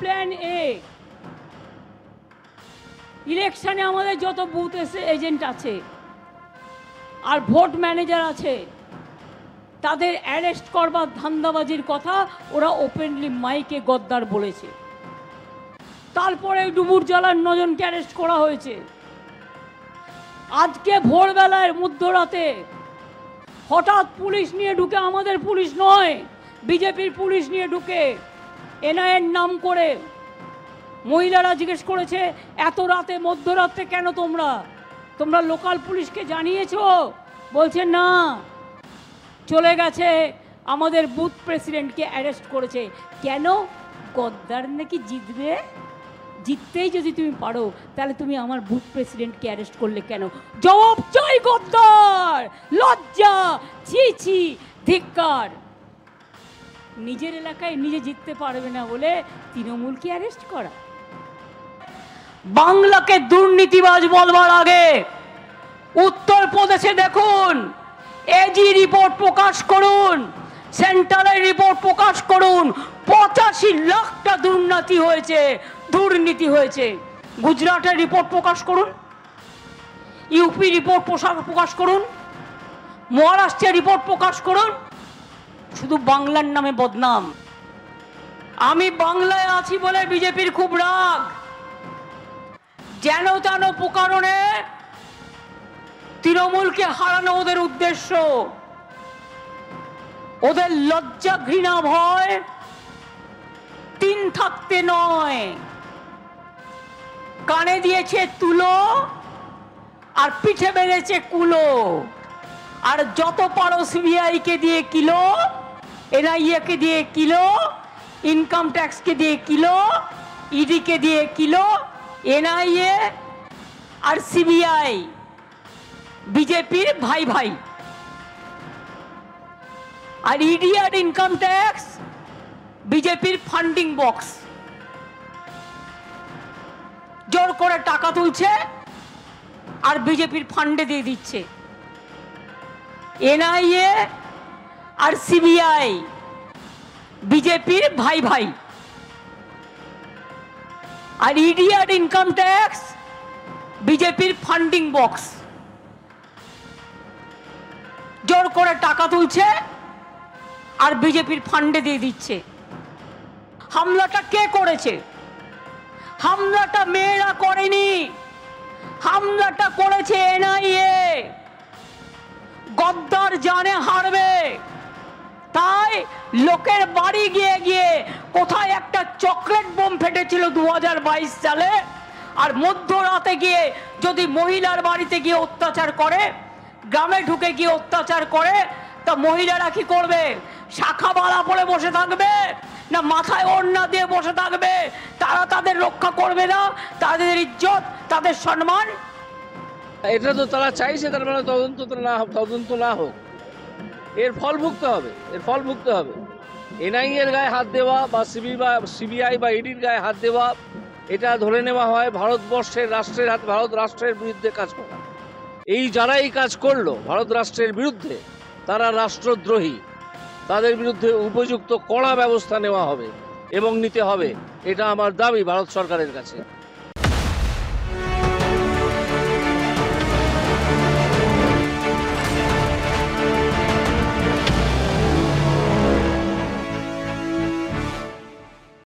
Plan এ। ইলেকশনে আমাদের যত বুথ এজেন্ট আছে আর ভোট ম্যানেজার আছে তাদের অ্যারেস্ট করবার ধান্দাবাজির কথা ওরা ওপেনলি মাইকে গদ্দার বলেছে। তারপরে ডুবুর জলার 9 জনকে অ্যারেস্ট করা হয়েছে। আজকে ভোরবেলায় মধ্যরাতে হঠাৎ পুলিশ নিয়ে ঢুকে, আমাদের পুলিশ নয় বিজেপির পুলিশ নিয়ে ঢুকে এনআইএর নাম করে মহিলারা জিজ্ঞেস করেছে এত রাতে মধ্যরাতে কেন তোমরা লোকাল পুলিশকে জানিয়েছো? বলছে না, চলে গেছে আমাদের বুথ প্রেসিডেন্টকে অ্যারেস্ট করেছে। কেন? গদ্দার নাকি জিতবে, জিততেই যদি তুমি পারো তাহলে তুমি আমার বুথ প্রেসিডেন্টকে অ্যারেস্ট করলে কেন? জবাব চাই গদ্দার, লজ্জা, ছি ছি, ধিক্কার। নিজের এলাকায় নিজে জিততে পারবে না বলে তৃণমূলকে অ্যারেস্ট করা। বাংলাকে দুর্নীতিবাজ বলবার আগে উত্তরপ্রদেশে দেখুন, এজি রিপোর্ট প্রকাশ করুন, সেন্ট্রালের রিপোর্ট প্রকাশ করুন, 85 লাখটা দুর্নীতি হয়েছে। গুজরাটের রিপোর্ট প্রকাশ করুন, ইউপি রিপোর্ট প্রকাশ করুন, মহারাষ্ট্রের রিপোর্ট প্রকাশ করুন। শুধু বাংলার নামে বদনাম। আমি বাংলায় আছি বলে বিজেপির খুব রাগ। যেন তেন প্রকারণে তৃণমূলকে হারানো ওদের উদ্দেশ্য। ওদের লজ্জা, ঘৃণা, ভয় 3 থাকতে নয়। কানে দিয়েছে তুলো আর পিঠে বেড়েছে কুলো। আর যত পারো সিবিআইকে দিয়ে কিলো, এনআইএকে দিয়ে কিলো, ইনকাম ট্যাক্সকে দিয়ে কিলো, ইডিকে দিয়ে কিলো। এনআইএ আর সিবিআই বিজেপির ভাই ভাই, আর ইডি আর ইনকাম ট্যাক্স বিজেপির ফান্ডিং বক্স। জোর করে টাকা তুলছে আর বিজেপির ফান্ডে দিয়ে দিচ্ছে। এনআইএ আর সিবিআই বিজেপির ভাই ভাই, আর ইডি আর ইনকাম ট্যাক্স বিজেপির ফান্ডিং বক্স। জোর করে টাকা তুলছে আর বিজেপির ফান্ডে দিয়ে দিচ্ছে। হামলাটা কে করেছে? হামলাটা মেয়েরা করেনি, হামলাটা করেছে এনআইএ। গদ্দার জানে হারবে, তাই লোকের বাড়ি গিয়ে গিয়ে, কোথায় একটা চকলেট বোম ফেটেছিল 2022 সালে, আর মধ্যরাতে গিয়ে যদি মহিলার বাড়িতে গিয়ে অত্যাচার করে, গ্রামে ঢুকে গিয়ে অত্যাচার করে, তা মহিলারা কি করবে? শাখা বালা পরে বসে থাকবে না মাথায় ওড়না দিয়ে বসে থাকবে? তারা তাদের রক্ষা করবে না, তাদের ইজ্জত, তাদের সম্মান? এটা তো তারা চাইছে, তার মানে তদন্ত না হোক, এর ফল ভুগতে হবে। এনআইএ এর গায়ে হাত দেওয়া বা সিবিআই বা ইডির গায়ে হাত দেওয়া, এটা ধরে নেওয়া হয় ভারতবর্ষের রাষ্ট্রের হাতে, ভারত রাষ্ট্রের বিরুদ্ধে কাজ করা। যারা এই কাজ করলো ভারত রাষ্ট্রের বিরুদ্ধে, তারা রাষ্ট্রদ্রোহী। তাদের বিরুদ্ধে উপযুক্ত কড়া ব্যবস্থা নেওয়া হবে এবং নিতে হবে। এটা আমার দাবি ভারত সরকারের কাছে।